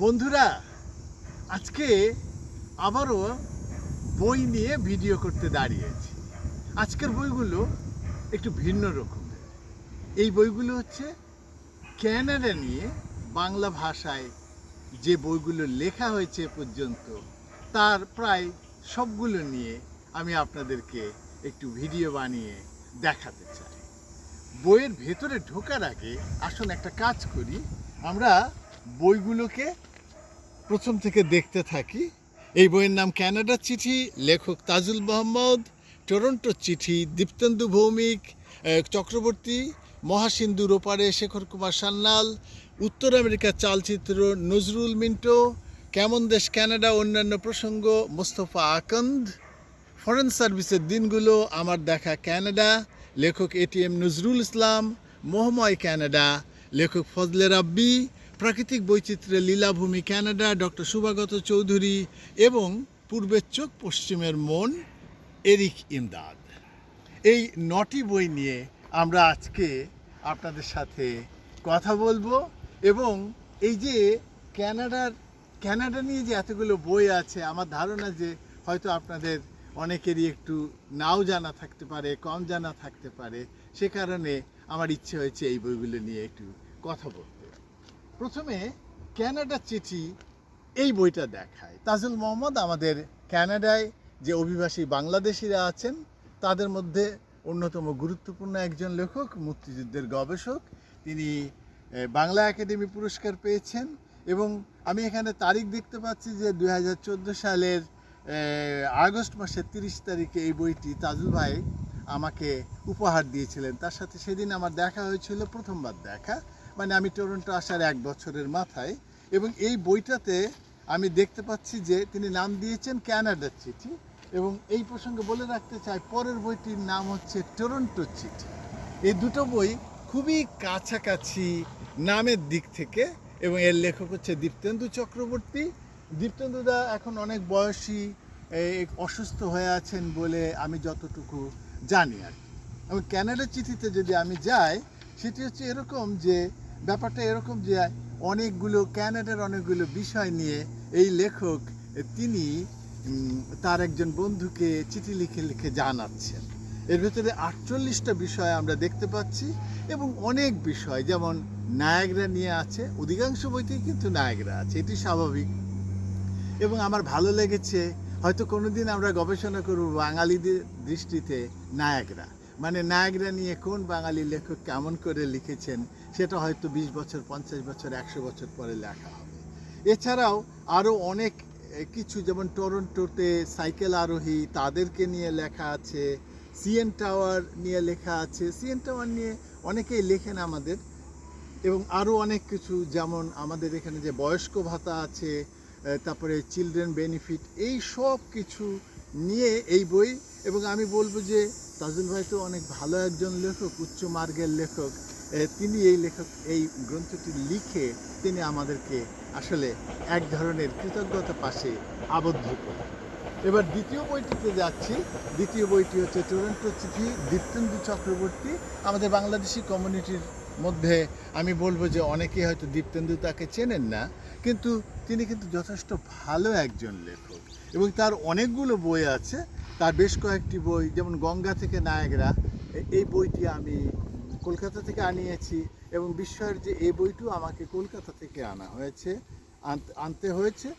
বন্ধুরা, আজকে আবারও বই নিয়ে ভিডিও করতে দাঁড়িয়েছি। আজকের বইগুলো একটু ভিন্ন রকমের। এই বইগুলো হচ্ছে ক্যানাডা নিয়ে বাংলা ভাষায় যে বইগুলো লেখা হয়েছে পর্যন্ত তার প্রায় সবগুলো নিয়ে আমি আপনাদেরকে একটু ভিডিও বানিয়ে দেখাতে চাই। বইয়ের ভেতরে ঢোকার আগে আসুন একটা কাজ করি, আমরা বইগুলোকে প্রথম থেকে দেখতে থাকি। এই বইয়ের নাম ক্যানাডার চিঠি, লেখক তাজুল মোহাম্মদ। টরন্টোর চিঠি দীপ্তেন্দু ভৌমিক চক্রবর্তী। মহাসিন্ধুর ওপারে শেখর কুমার সান্যাল। উত্তর আমেরিকার চালচিত্র নজরুল মিন্টো। কেমন দেশ ক্যানাডা, অন্যান্য প্রসঙ্গ মোস্তফা আকন্দ। ফরেন সার্ভিসের দিনগুলো, আমার দেখা ক্যানাডা, লেখক এটিএম নজরুল ইসলাম। মোহময় ক্যানাডা, লেখক ফজলে রাব্বি। প্রাকৃতিক বৈচিত্র্যে লীলাভূমি ক্যানাডা, ডক্টর শুভাগত চৌধুরী। এবং পূর্বের চোখ পশ্চিমের মন, এরিক ইমদাদ। এই 9টি বই নিয়ে আমরা আজকে আপনাদের সাথে কথা বলবো। এবং এই যে ক্যানাডা নিয়ে যে এতগুলো বই আছে, আমার ধারণা যে হয়তো আপনাদের অনেকেরই একটু নাও জানা থাকতে পারে, কম জানা থাকতে পারে। সে কারণে আমার ইচ্ছে হয়েছে এই বইগুলো নিয়ে একটু কথা বলতে। প্রথমে ক্যানাডার চিঠি এই বইটা দেখায়। তাজুল মোহাম্মদ আমাদের ক্যানাডায় যে অভিবাসী বাংলাদেশিরা আছেন তাদের মধ্যে অন্যতম গুরুত্বপূর্ণ একজন লেখক, মুক্তিযুদ্ধের গবেষক। তিনি বাংলা একাডেমি পুরস্কার পেয়েছেন। এবং আমি এখানে তারিখ দেখতে পাচ্ছি যে 2014 সালের আগস্ট মাসের 30 তারিখে এই বইটি তাজুল ভাই আমাকে উপহার দিয়েছিলেন। তার সাথে সেদিন আমার দেখা হয়েছিল, প্রথমবার দেখা, মানে আমি টরন্টো আসার 1 বছরের মাথায়। এবং এই বইটাতে আমি দেখতে পাচ্ছি যে তিনি নাম দিয়েছেন ক্যানাডার চিঠি। এবং এই প্রসঙ্গে বলে রাখতে চাই, পরের বইটির নাম হচ্ছে টরন্টোর চিঠি। এই দুটো বই খুবই কাছাকাছি নামের দিক থেকে। এবং এর লেখক হচ্ছে দীপ্তেন্দু চক্রবর্তী। দীপ্তেন্দুদা এখন অনেক বয়সী, অসুস্থ হয়ে আছেন বলে আমি যতটুকু জানি আর কি। এবং ক্যানাডার চিঠিতে যদি আমি যাই, সেটি হচ্ছে এরকম যে ব্যাপারটা এরকম যে ক্যানাডার অনেকগুলো বিষয় নিয়ে এই লেখক তিনি তার একজন বন্ধুকে চিঠি লিখে লিখে জানাচ্ছেন। এর ভেতরে 48টা বিষয় আমরা দেখতে পাচ্ছি। এবং অনেক বিষয়, যেমন নায়াগ্রা নিয়ে আছে, অধিকাংশ বইতেই কিন্তু নায়াগ্রা আছে, এটি স্বাভাবিক। এবং আমার ভালো লেগেছে, হয়তো কোনোদিন আমরা গবেষণা করব বাঙালিদের দৃষ্টিতে নায়াগ্রা, মানে নায়াগ্রা নিয়ে কোন বাঙালি লেখক কেমন করে লিখেছেন, সেটা হয়তো 20 বছর, 50 বছর, 100 বছর পরে লেখা হবে। এছাড়াও আরও অনেক কিছু, যেমন টরন্টোতে সাইকেল আরোহী, তাদেরকে নিয়ে লেখা আছে। সিএন টাওয়ার নিয়ে লেখা আছে। সিএন টাওয়ার নিয়ে অনেকেই লেখেন আমাদের। এবং আরও অনেক কিছু, যেমন আমাদের এখানে যে বয়স্ক ভাতা আছে, তারপরে চিলড্রেন বেনিফিট, এই সব কিছু নিয়ে এই বই। এবং আমি বলবো যে তাজুল ভাই তো অনেক ভালো একজন লেখক, উচ্চ মার্গের লেখক। তিনি এই গ্রন্থটি লিখে তিনি আমাদেরকে আসলে এক ধরনের কৃতজ্ঞতা পাশে আবদ্ধ করেন। এবার দ্বিতীয় বইটিতে যাচ্ছি। দ্বিতীয় বইটি হচ্ছে টরন্টো চিঠি, দীপ্তেন্দু চক্রবর্তী। আমাদের বাংলাদেশি কমিউনিটির মধ্যে আমি বলবো যে অনেকেই হয়তো দীপ্তেন্দু তাকে চেনেন না, কিন্তু তিনি কিন্তু যথেষ্ট ভালো একজন লেখক। এবং তার অনেকগুলো বই আছে। তার বেশ কয়েকটি বই, যেমন গঙ্গা থেকে নায়াগ্রা, এই বইটি আমি কলকাতা থেকে আনিয়েছি। এবং বিস্ময়ের যে এই বইটিও আমাকে কলকাতা থেকে আনতে হয়েছে।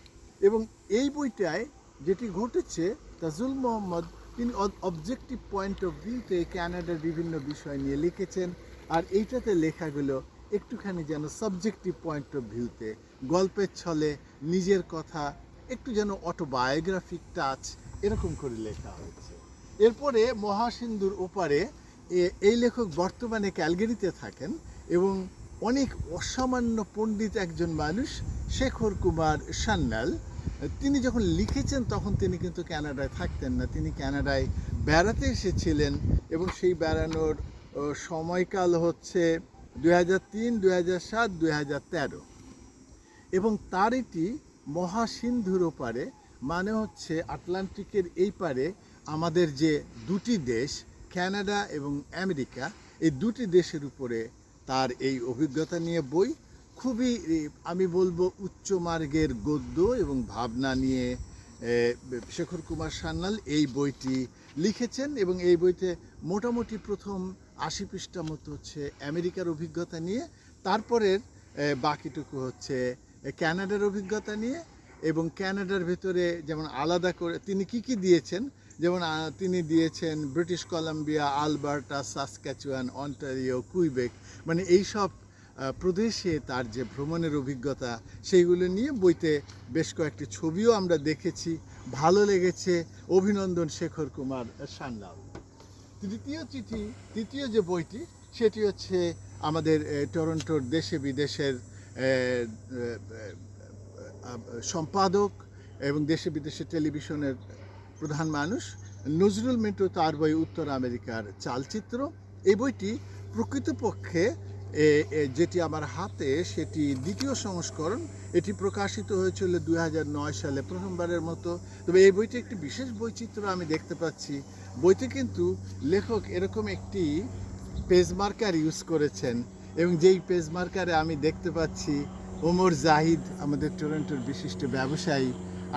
এবং এই বইটায় যেটি ঘটেছে, তাজুল মোহাম্মদ তিনি অবজেক্টিভ পয়েন্ট অফ ভিউতে ক্যানাডার বিভিন্ন বিষয় নিয়ে লিখেছেন। আর এইটাতে লেখাগুলো একটুখানি যেন সাবজেক্টিভ পয়েন্ট অফ ভিউতে, গল্পের ছলে নিজের কথা, একটু যেন অটোবায়োগ্রাফিক টাচ, এরকম করে লেখা হয়েছে। এরপরে মহাসিন্ধুর ওপারে এই লেখক বর্তমানে ক্যালগেরিতে থাকেন। এবং অনেক অসামান্য পণ্ডিত একজন মানুষ, শেখর কুমার সান্যাল। তিনি যখন লিখেছেন তখন তিনি কিন্তু ক্যানাডায় থাকতেন না, তিনি ক্যানাডায় বেড়াতে এসেছিলেন। এবং সেই বেড়ানোর সময়কাল হচ্ছে 2003, 2007, 2013। এবং তার এটি মহাসিন্ধুর ওপারে, মানে হচ্ছে আটলান্টিকের এই পারে আমাদের যে দুটি দেশ, ক্যানাডা এবং আমেরিকা, এই দুটি দেশের উপরে তার এই অভিজ্ঞতা নিয়ে বই। খুবই আমি বলবো উচ্চ মার্গের গদ্য এবং ভাবনা নিয়ে শেখর কুমার সান্যাল এই বইটি লিখেছেন এবং এই বইতে মোটামুটি প্রথম 80 পৃষ্ঠা মতো হচ্ছে আমেরিকার অভিজ্ঞতা নিয়ে, তারপরের বাকিটুকু হচ্ছে কানাডার অভিজ্ঞতা নিয়ে, এবং কানাডার ভেতরে যেমন আলাদা করে তিনি কি দিয়েছেন, যেমন তিনি দিয়েছেন British Columbia, Alberta, Saskatchewan, Ontario, Quebec, মানে এইসব প্রদেশে তার যে ভ্রমণের অভিজ্ঞতা সেইগুলো নিয়ে বইতে বেশ কয়েকটি ছবিও আমরা দেখেছি, ভালো লেগেছে। অভিনন্দন শেখর কুমার সান্যাল। তৃতীয় যে বইটি সেটি হচ্ছে আমাদের টরন্টোর দেশে বিদেশের সম্পাদক এবং দেশে বিদেশে টেলিভিশনের প্রধান মানুষ নজরুল মিন্টু, তার বই উত্তর আমেরিকার চালচিত্র। এই বইটি প্রকৃতপক্ষে যেটি আমার হাতে সেটি দ্বিতীয় সংস্করণ। এটি প্রকাশিত হয়েছিল 2009 সালে প্রথমবারের মতো। তবে এই বইটি একটি বিশেষ বৈচিত্র্য আমি দেখতে পাচ্ছি। বইতে কিন্তু লেখক এরকম একটি পেজ মার্কার ইউজ করেছেন এবং যেই পেজ মার্কারে আমি দেখতে পাচ্ছি ওমর জাহিদ, আমাদের টরন্টোর বিশিষ্ট ব্যবসায়ী,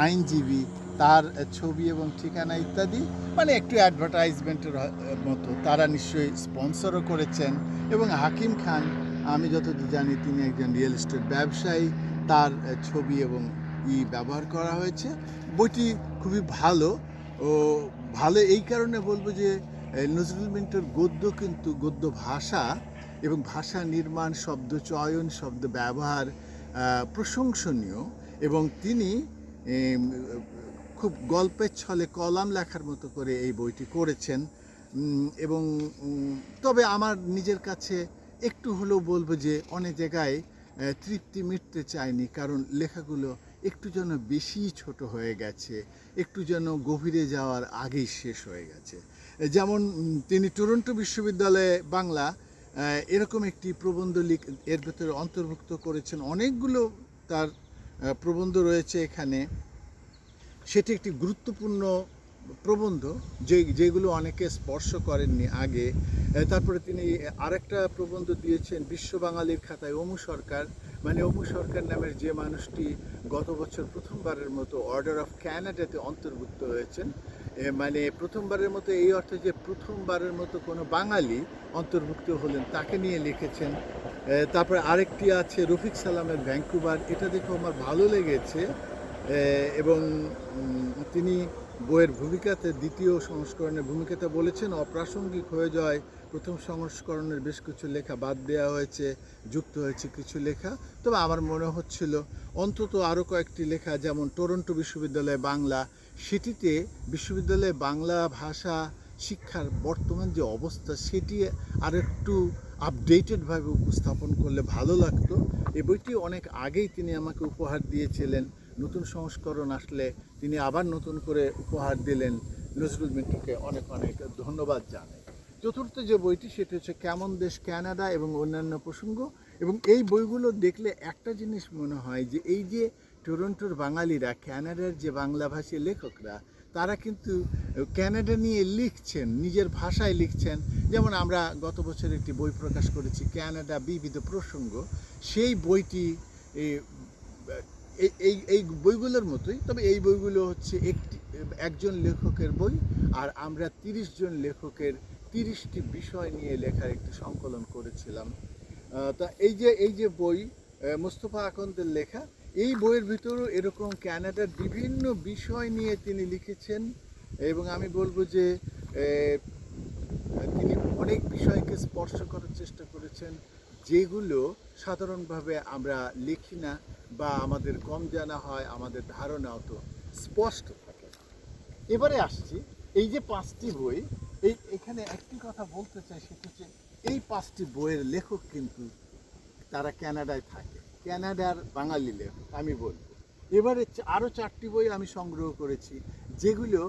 আইনজীবী, তার ছবি এবং ঠিকানা ইত্যাদি, মানে একটু অ্যাডভার্টাইজমেন্টের মতো। তারা নিশ্চয়ই স্পন্সরও করেছেন। এবং হাকিম খান, আমি যতদূর জানি তিনি একজন রিয়েল এস্টেট ব্যবসায়ী, তার ছবি এবং ব্যবহার করা হয়েছে। বইটি খুবই ভালো এই কারণে বলবো যে নজরুল মিন্টুর গদ্য ভাষা এবং ভাষা নির্মাণ, শব্দ চয়ন, শব্দ ব্যবহার প্রশংসনীয়, এবং তিনি খুব গল্পের ছলে কলাম লেখার মতো করে এই বইটি করেছেন। এবং তবে আমার নিজের কাছে একটু হলেও বলবো যে অনেক জায়গায় তৃপ্তি মিটতে চায়নি, কারণ লেখাগুলো একটু যেন বেশি ছোট হয়ে গেছে, একটু যেন গভীরে যাওয়ার আগেই শেষ হয়ে গেছে। যেমন তিনি টরন্টো বিশ্ববিদ্যালয়ে বাংলা এরকম একটি প্রবন্ধ এর ভেতরে অন্তর্ভুক্ত করেছেন। অনেকগুলো তার প্রবন্ধ রয়েছে এখানে। সেটি একটি গুরুত্বপূর্ণ প্রবন্ধ যেগুলো অনেকে স্পর্শ করেননি আগে। তারপরে তিনি আরেকটা প্রবন্ধ দিয়েছেন বিশ্ব বাঙালির খাতায় অমু সরকার, মানে অমু সরকার নামের যে মানুষটি গত বছর প্রথমবারের মতো অর্ডার অফ ক্যানাডাতে অন্তর্ভুক্ত হয়েছেন। মানে প্রথমবারের মতো এই অর্থে যে প্রথমবারের মতো কোনো বাঙালি অন্তর্ভুক্ত হলেন, তাকে নিয়ে লিখেছেন। তারপরে আরেকটি আছে রফিক সালামের ভ্যাঙ্কুভার, এটা দেখে আমার ভালো লেগেছে। এবং তিনি বইয়ের ভূমিকাতে, দ্বিতীয় সংস্করণের ভূমিকাতে বলেছেন অপ্রাসঙ্গিক হয়ে যায় প্রথম সংস্করণের বেশ কিছু লেখা বাদ দেওয়া হয়েছে, যুক্ত হয়েছে কিছু লেখা। তবে আমার মনে হচ্ছিল অন্তত আরও কয়েকটি লেখা, যেমন টরন্টো বিশ্ববিদ্যালয়ে বাংলা, সেটিতে বিশ্ববিদ্যালয়ে বাংলা ভাষা শিক্ষার বর্তমান যে অবস্থা সেটি আরেকটু আপডেটেডভাবে উপস্থাপন করলে ভালো লাগতো। এই বইটি অনেক আগেই তিনি আমাকে উপহার দিয়েছিলেন, নতুন সংস্করণ আসলে তিনি আবার নতুন করে উপহার দিলেন। নজরুল মিন্টুকে অনেক অনেক ধন্যবাদ জানাই। চতুর্থ যে বইটি সেটি হচ্ছে কেমন দেশ কানাডা এবং অন্যান্য প্রসঙ্গ। এবং এই বইগুলো দেখলে একটা জিনিস মনে হয় যে এই যে টরন্টোর বাঙালিরা, কানাডার যে বাংলাভাষী লেখকরা, তারা কিন্তু কানাডা নিয়ে লিখছেন, নিজের ভাষায় লিখছেন। যেমন আমরা গত বছর একটি বই প্রকাশ করেছি কানাডা বিবিধ প্রসঙ্গ, সেই বইটি এই বইগুলোর মতোই, তবে এই বইগুলো হচ্ছে একজন লেখকের বই, আর আমরা 30 জন লেখকের 30টি বিষয় নিয়ে লেখার একটি সংকলন করেছিলাম। তা এই যে বই মোস্তফা আকন্দের লেখা, এই বইয়ের ভিতরেও এরকম কানাডার বিভিন্ন বিষয় নিয়ে তিনি লিখেছেন। এবং আমি বলবো যে তিনি অনেক বিষয়কে স্পর্শ করার চেষ্টা করেছেন, যেগুলো সাধারণভাবে আমরা লিখি না বা আমাদের কম জানা হয়, আমাদের ধারণা অত স্পষ্ট থাকে না। এবারে আসছি এই যে 5টি বই, এখানে একটি কথা বলতে চাই, সেটা হচ্ছে এই 5টি বইয়ের লেখক কিন্তু তারা কানাডায় থাকে, কানাডার বাঙালি লেখক আমি বলবো। এবারে আরও 4টি বই আমি সংগ্রহ করেছি যেগুলো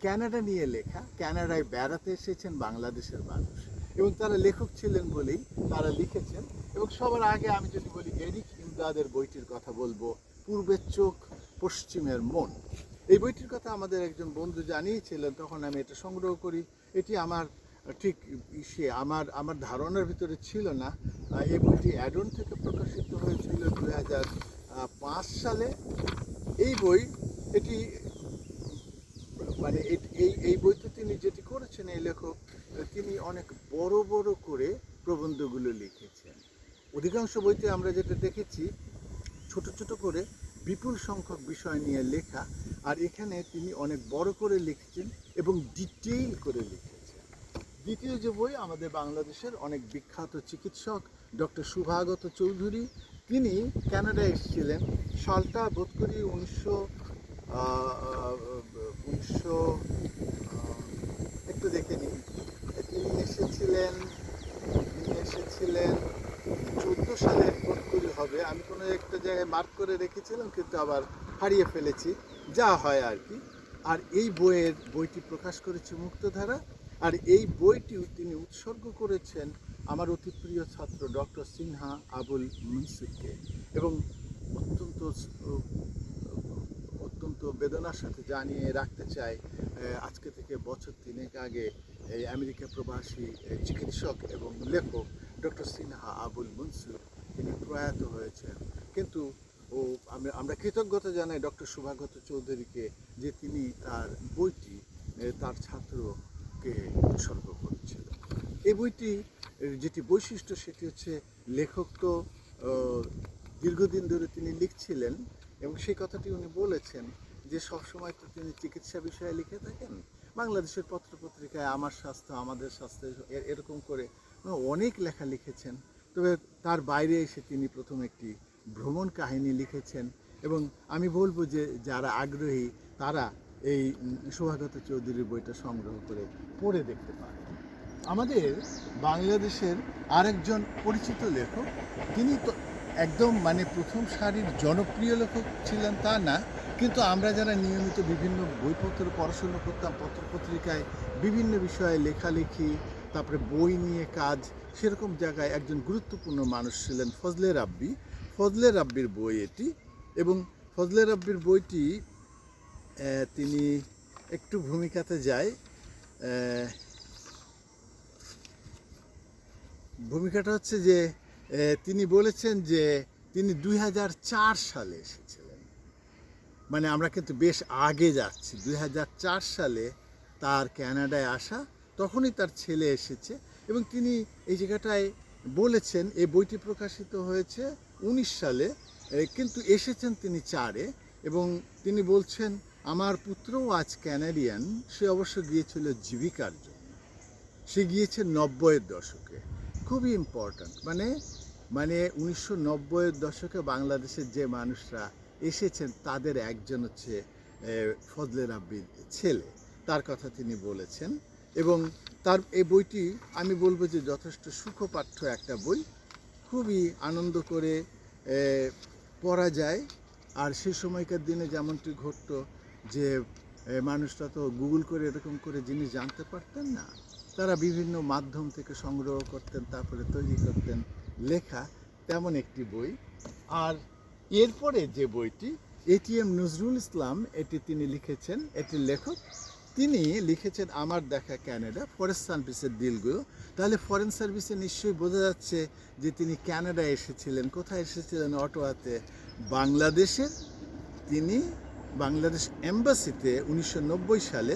কানাডা নিয়ে লেখা, কানাডায় বেড়াতে এসেছেন বাংলাদেশের মানুষ এবং তারা লেখক ছিলেন বলেই তারা লিখেছেন। এবং সবার আগে আমি যদি বলি এরিক ইমদাদের বইটির কথা বলবো, পূর্বের চোখ পশ্চিমের মন। এই বইটির কথা আমাদের একজন বন্ধু জানিয়েছিলেন, তখন আমি এটা সংগ্রহ করি। এটি আমার ঠিক আমার ধারণার ভিতরে ছিল না। এই বইটি অ্যাডন থেকে প্রকাশিত হয়েছিল সালে। এই বই এটি মানে এই বইতে তিনি যেটি করেছেন, এই লেখক তিনি অনেক বড় বড় করে প্রবন্ধগুলো লিখেছেন। অধিকাংশ বইতে আমরা যেটা দেখেছি ছোট ছোট করে বিপুল সংখ্যক বিষয় নিয়ে লেখা, আর এখানে তিনি অনেক বড় করে লিখেছেন এবং ডিটেইল করে লিখেছেন। দ্বিতীয় যে বই আমাদের বাংলাদেশের অনেক বিখ্যাত চিকিৎসক ডক্টর শুভাগত চৌধুরী, তিনি কানাডায় এসেছিলেন সালটা বোধ করি 1900 একটু দেখে নিই। তিনি এসেছিলেন 14 সালে বোধ করি হবে। আমি কোনো একটা জায়গায় মার্ক করে রেখেছিলাম কিন্তু আবার হারিয়ে ফেলেছি, যা হয় আর কি। আর এই বইটি প্রকাশ করেছে মুক্তধারা, আর এই বইটিও তিনি উৎসর্গ করেছেন আমার অতি প্রিয় ছাত্র ডক্টর সিনহা আবুল মুনসিরকে। এবং অত্যন্ত অত্যন্ত বেদনার সাথে জানিয়ে রাখতে চাই, আজকে থেকে বছর 3 আগে এই আমেরিকা প্রবাসী চিকিৎসক এবং লেখক ডক্টর সিনহা আবুল মুনসির তিনি প্রয়াত হয়েছেন। কিন্তু আমরা কৃতজ্ঞতা জানাই ডক্টর শুভাগত চৌধুরীকে যে তিনি তার বইটি তার ছাত্রকে উৎসর্গ করেছিলেন। এই বইটি যেটি বৈশিষ্ট্য সেটি হচ্ছে লেখক তো দীর্ঘদিন ধরে তিনি লিখছিলেন এবং সেই কথাটি উনি বলেছেন যে সবসময় তো তিনি চিকিৎসা বিষয়ে লিখে থাকেন। বাংলাদেশের পত্রপত্রিকায় আমার স্বাস্থ্য আমাদের স্বাস্থ্য এরকম করে অনেক লেখা লিখেছেন। তবে তার বাইরে এসে তিনি প্রথম একটি ভ্রমণ কাহিনী লিখেছেন এবং আমি বলবো যে যারা আগ্রহী তারা এই শুভাগত চৌধুরীর বইটা সংগ্রহ করে পড়ে দেখতে পারেন। আমাদের বাংলাদেশের আরেকজন পরিচিত লেখক, তিনি তো একদম মানে প্রথম সারির জনপ্রিয় লেখক ছিলেন তা না, কিন্তু আমরা যারা নিয়মিত বিভিন্ন বইপত্র পড়াশোনা করতাম, পত্রপত্রিকায় বিভিন্ন বিষয়ে লেখালেখি, তারপরে বই নিয়ে কাজ, সেরকম জায়গায় একজন গুরুত্বপূর্ণ মানুষ ছিলেন ফজলে রাব্বি। ফজলে রাব্বির বই এটি, এবং ফজলে রাব্বির বইটি তিনি একটু ভূমিকাতে যায়। ভূমিকাটা হচ্ছে যে তিনি বলেছেন যে তিনি 2004 সালে এসেছিলেন, মানে আমরা কিন্তু বেশ আগে যাচ্ছি। 2004 সালে তার কানাডায় আসা, তখনই তার ছেলে এসেছে এবং তিনি এই জায়গাটায় বলেছেন এই বইটি প্রকাশিত হয়েছে 19 সালে, কিন্তু এসেছেন তিনি 4-এ। এবং তিনি বলছেন আমার পুত্রও আজ ক্যানাডিয়ান, সে অবশ্য গিয়েছিল জীবিকার জন্য, সে গিয়েছে 90-এর দশকে। খুবই ইম্পর্ট্যান্ট, মানে 1990-এর দশকে বাংলাদেশের যে মানুষরা এসেছেন তাদের একজন হচ্ছে ফজলে রাব্বির ছেলে, তার কথা তিনি বলেছেন। এবং তার এই বইটি আমি বলবো যে যথেষ্ট সুখপাঠ্য একটা বই, খুবই আনন্দ করে পড়া যায়। আর সেই সময়কার দিনে যেমনটি ঘটতো যে মানুষরা তো গুগল করে এরকম করে জিনিস জানতে পারতেন না, তারা বিভিন্ন মাধ্যম থেকে সংগ্রহ করতেন, তারপরে তৈরি করতেন লেখা, তেমন একটি বই। আর এরপরে যে বইটি এটিএম নজরুল ইসলাম, এটি তিনি লিখেছেন, এটির লেখক তিনি লিখেছেন আমার দেখা ক্যানাডা, ফরেস্ট সার্ভিসের দিলগুলো। তাহলে ফরেন সার্ভিসে নিশ্চয়ই বোঝা যাচ্ছে যে তিনি ক্যানাডায় এসেছিলেন। কোথায় এসেছিলেন? অটোয়াতে। বাংলাদেশের তিনি বাংলাদেশ এম্বাসিতে 1990 সালে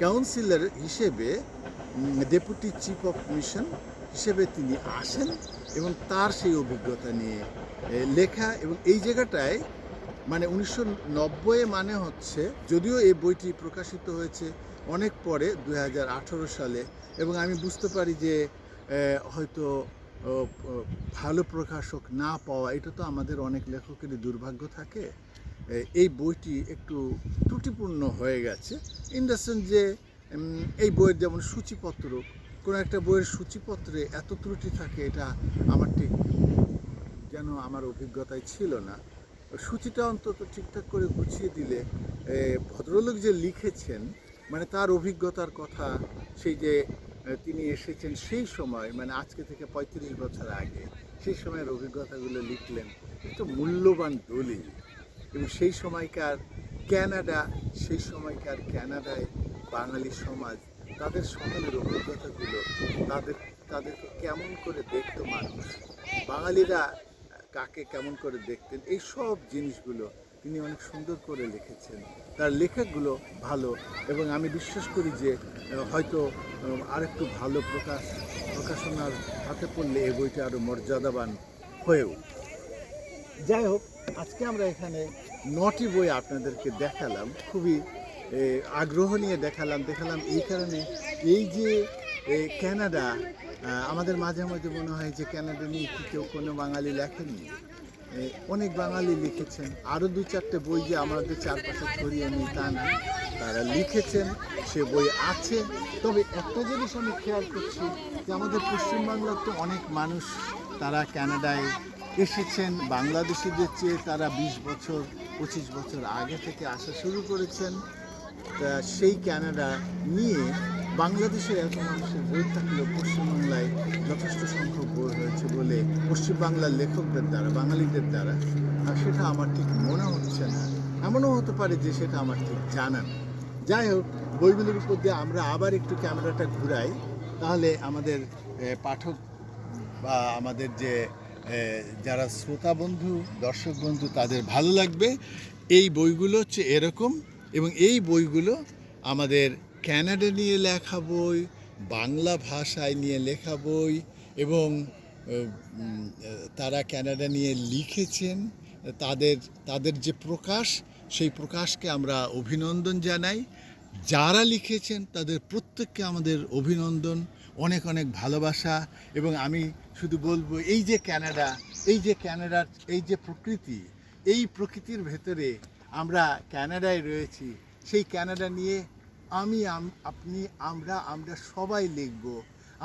কাউন্সিলর হিসেবে, ডেপুটি চিফ অফ মিশন হিসেবে তিনি আসেন এবং তার সেই অভিজ্ঞতা নিয়ে লেখা। এবং এই জায়গাটায় মানে 1990 মানে হচ্ছে, যদিও এই বইটি প্রকাশিত হয়েছে অনেক পরে 2018 সালে, এবং আমি বুঝতে পারি যে হয়তো ভালো প্রকাশক না পাওয়া, এটা তো আমাদের অনেক লেখকেরই দুর্ভাগ্য থাকে। এই বইটি একটু ত্রুটিপূর্ণ হয়ে গেছে, ইন দ্য সেন্স যে এই বইয়ের যেমন সূচিপত্র, কোনো একটা বইয়ের সূচিপত্রে এত ত্রুটি থাকে, এটা আমার ঠিক যেন আমার অভিজ্ঞতায় ছিল না। সূচিটা অন্তত ঠিকঠাক করে গুছিয়ে দিলে, ভদ্রলোক যে লিখেছেন মানে তার অভিজ্ঞতার কথা, সেই যে তিনি এসেছেন সেই সময়, মানে আজকে থেকে 35 বছর আগে, সেই সময়ের অভিজ্ঞতাগুলো লিখলেন, একটু মূল্যবান দলিল। এবং সেই সময়কার ক্যানাডা, সেই সময়কার ক্যানাডায় বাঙালি সমাজ, তাদের সকলের অভিজ্ঞতাগুলো, তাদেরকে কেমন করে দেখতো মানুষ, বাঙালিরা কাকে কেমন করে দেখতেন, এই সব জিনিসগুলো তিনি অনেক সুন্দর করে লিখেছেন। তার লেখাগুলো ভালো, এবং আমি বিশ্বাস করি যে হয়তো আরেকটু ভালো প্রকাশনার হাতে পড়লে এই বইটা আরও মর্যাদাবান হয়ে উঠবে। যাই হোক, আজকে আমরা এখানে 9টি বই আপনাদেরকে দেখালাম, খুবই আগ্রহ নিয়ে দেখালাম এই কারণে, এই যে কানাডা, আমাদের মাঝে মাঝে মনে হয় যে কানাডা নিয়ে কি কেউ কোনো বাঙালি লেখেনি। অনেক বাঙালি লিখেছেন, আরও 2-4টে বই যে আমাদের চারপাশে ছড়িয়ে নেই তা না, তারা লিখেছেন, সে বই আছে। তবে একটা জিনিস আমি খেয়াল করছি যে আমাদের পশ্চিমবাংলার তো অনেক মানুষ তারা কানাডায় এসেছেন, বাংলাদেশিদের চেয়ে তারা 20 বছর 25 বছর আগে থেকে আসা শুরু করেছেন। তা সেই কানাডা নিয়ে বাংলাদেশের এত মানুষের বই থাকলেও পশ্চিমবাংলায় যথেষ্ট সংখ্যক বই হয়েছে বলে পশ্চিমবাংলার লেখকদের দ্বারা, বাঙালিদের দ্বারা, সেটা আমার ঠিক মনে হচ্ছে না। এমনও হতে পারে যে সেটা আমার ঠিক জানা নেই। যাই হোক, বইগুলোর উপর দিয়ে আমরা আবার একটু ক্যামেরাটা ঘুরাই, তাহলে আমাদের পাঠক বা আমাদের যে যারা শ্রোতা বন্ধু, দর্শক বন্ধু, তাদের ভালো লাগবে। এই বইগুলো হচ্ছে এরকম, এবং এই বইগুলো আমাদের কানাডা নিয়ে লেখা বই, বাংলা ভাষায় নিয়ে লেখা বই, এবং তারা কানাডা নিয়ে লিখেছেন, তাদের যে প্রকাশ, সেই প্রকাশকে আমরা অভিনন্দন জানাই। যারা লিখেছেন তাদের প্রত্যেককে আমাদের অভিনন্দন, অনেক অনেক ভালোবাসা। এবং আমি শুধু বলবো, এই যে কানাডার এই যে প্রকৃতি, এই প্রকৃতির ভেতরে আমরা কানাডায় রয়েছি, সেই কানাডা নিয়ে আপনি আমরা সবাই লিখব।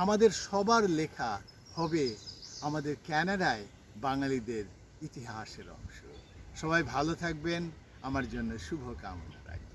আমাদের সবার লেখা হবে আমাদের কানাডায় বাঙালিদের ইতিহাসের অংশ। সবাই ভালো থাকবেন, আমার জন্য শুভকামনা রাখবেন।